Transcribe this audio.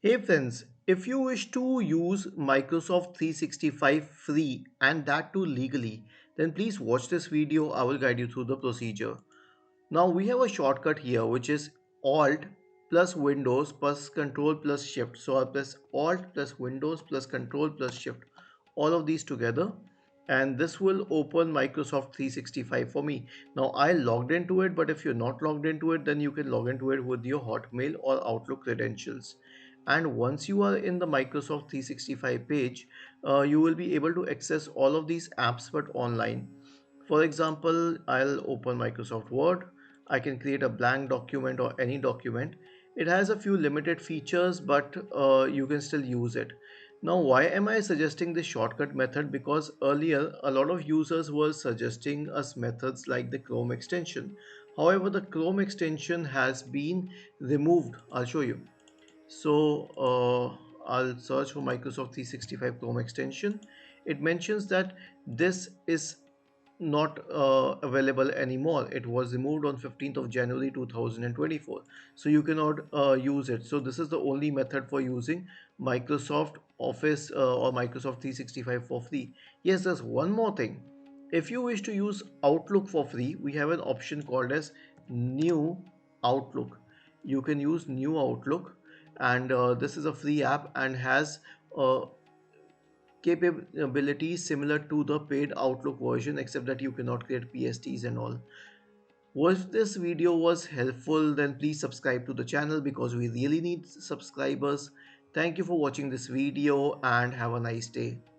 Hey friends, if you wish to use Microsoft 365 free and that too legally, then please watch this video. I will guide you through the procedure. Now we have a shortcut here which is Alt plus Windows plus Control plus Shift. So I'll press Alt plus Windows plus Control plus Shift. All of these together and this will open Microsoft 365 for me. Now I logged into it, but if you're not logged into it, then you can log into it with your Hotmail or Outlook credentials. And once you are in the Microsoft 365 page, you will be able to access all of these apps but online. For example, I'll open Microsoft Word. I can create a blank document or any document. It has a few limited features, but you can still use it. Now, why am I suggesting this shortcut method? Because earlier, a lot of users were suggesting us methods like the Chrome extension. However, the Chrome extension has been removed. I'll show you. So I'll search for Microsoft 365 Chrome extension. It mentions that this is not available anymore. It was removed on 15th of January 2024. So you cannot use it. So this is the only method for using Microsoft Office or Microsoft 365 for free. Yes, there's one more thing. If you wish to use Outlook for free, we have an option called as New Outlook. You can use New Outlook, and this is a free app and has capabilities similar to the paid Outlook version, except that you cannot create PSTs and all. If this video was helpful, then please subscribe to the channel because we really need subscribers. Thank you for watching this video and have a nice day.